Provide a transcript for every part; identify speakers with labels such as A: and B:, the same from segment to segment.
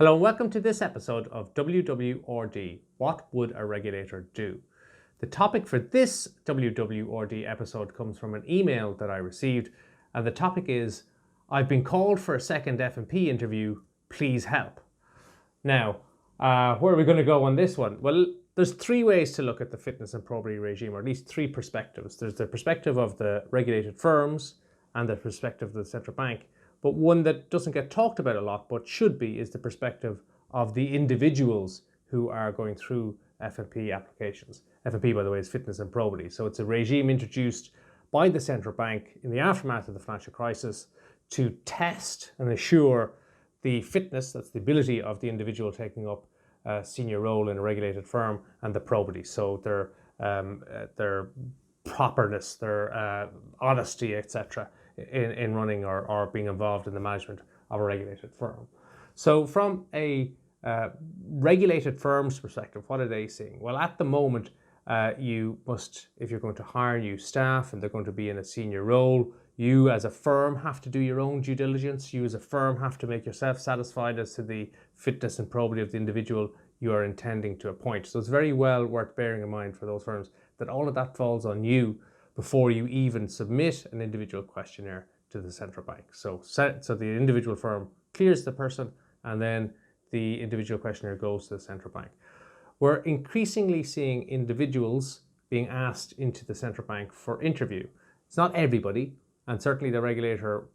A: Hello and welcome to this episode of WWRD, What Would a Regulator Do? The topic for this WWRD episode comes from an email that I received, and the topic is, I've been called for a second F&P interview, please help. Now, where are we going to go on this one? Well, there's three ways to look at the fitness and probity regime, or at least three perspectives. There's the perspective of the regulated firms and the perspective of the central bank. But one that doesn't get talked about a lot, but should be, is the perspective of the individuals who are going through F&P applications. F&P, by the way, is fitness and probity. So it's a regime introduced by the central bank in the aftermath of the financial crisis to test and assure the fitness, that's the ability of the individual taking up a senior role in a regulated firm, and the probity. So their properness, their honesty, etc. in running or being involved in the management of a regulated firm. So from a regulated firm's perspective, what are they seeing? Well, at the moment, you must, if you're going to hire new staff and they're going to be in a senior role, you as a firm have to do your own due diligence. You as a firm have to make yourself satisfied as to the fitness and probity of the individual you are intending to appoint. So it's very well worth bearing in mind for those firms that all of that falls on you before you even submit an individual questionnaire to the central bank. So the individual firm clears the person, and then the individual questionnaire goes to the central bank. We're increasingly seeing individuals being asked into the central bank for interview. It's not everybody, and certainly the regulator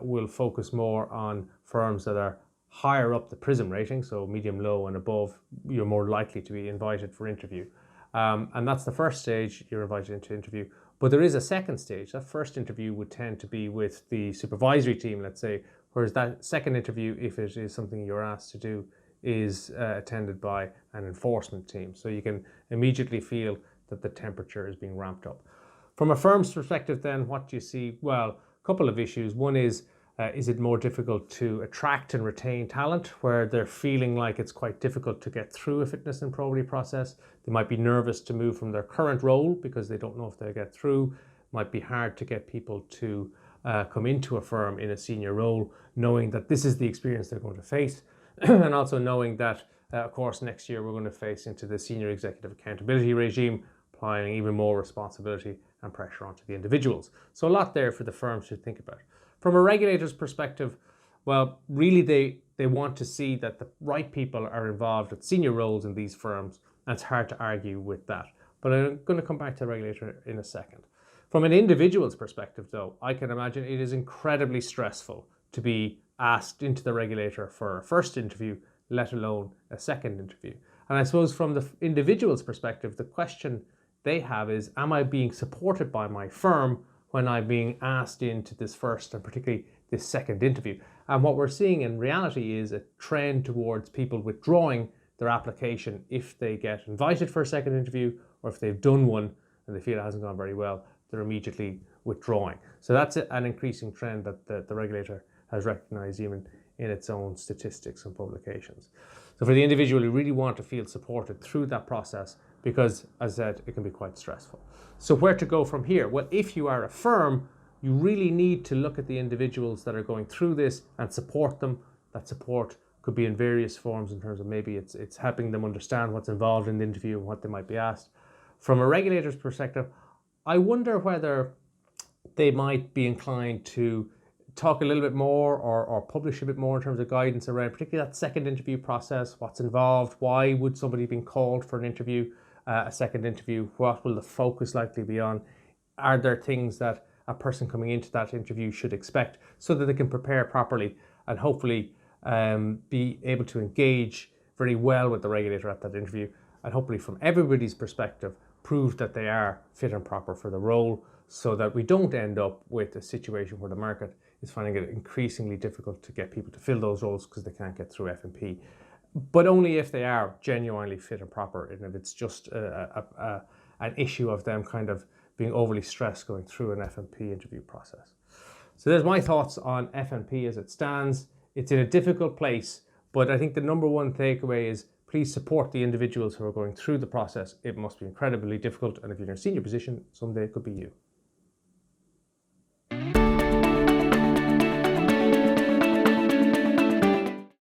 A: will focus more on firms that are higher up the PRISM rating, so medium, low and above. You're more likely to be invited for interview. And that's the first stage, you're invited into interview. But there is a second stage. That first interview would tend to be with the supervisory team, let's say, whereas that second interview, if it is something you're asked to do, is attended by an enforcement team. So you can immediately feel that the temperature is being ramped up. From a firm's perspective then, what do you see? Well, a couple of issues. One is it more difficult to attract and retain talent, where they're feeling like it's quite difficult to get through a fitness and probity process? They might be nervous to move from their current role because they don't know if they'll get through. It might be hard to get people to come into a firm in a senior role, knowing that this is the experience they're going to face, and also knowing that, of course, next year we're going to face into the senior executive accountability regime, applying even more responsibility and pressure onto the individuals. So a lot there for the firms to think about. From a regulator's perspective, well, really they want to see that the right people are involved at senior roles in these firms, and it's hard to argue with that. But I'm going to come back to the regulator in a second. From an individual's perspective, though, I can imagine it is incredibly stressful to be asked into the regulator for a first interview, let alone a second interview. And I suppose from the individual's perspective, the question they have is, am I being supported by my firm when I'm being asked into this first and particularly this second interview? And what we're seeing in reality is a trend towards people withdrawing their application if they get invited for a second interview, or if they've done one and they feel it hasn't gone very well, they're immediately withdrawing. So that's an increasing trend that the regulator has recognized even in its own statistics and publications. So for the individual, you really want to feel supported through that process, because, as I said, it can be quite stressful. So where to go from here? Well, if you are a firm, you really need to look at the individuals that are going through this and support them. That support could be in various forms, in terms of maybe it's helping them understand what's involved in the interview and what they might be asked. From a regulator's perspective, I wonder whether they might be inclined to talk a little bit more or publish a bit more in terms of guidance around particularly that second interview process, what's involved, why would somebody be called for an interview, a second interview, what will the focus likely be on, are there things that a person coming into that interview should expect, so that they can prepare properly and hopefully be able to engage very well with the regulator at that interview, and hopefully from everybody's perspective prove that they are fit and proper for the role, so that we don't end up with a situation where the market is finding it increasingly difficult to get people to fill those roles because they can't get through F&P. But only if they are genuinely fit and proper, and if it's just an issue of them kind of being overly stressed going through an F&P interview process. So there's my thoughts on F&P as it stands. It's in a difficult place, but I think the number one takeaway is, please support the individuals who are going through the process. It must be incredibly difficult, and if you're in a senior position, someday it could be you.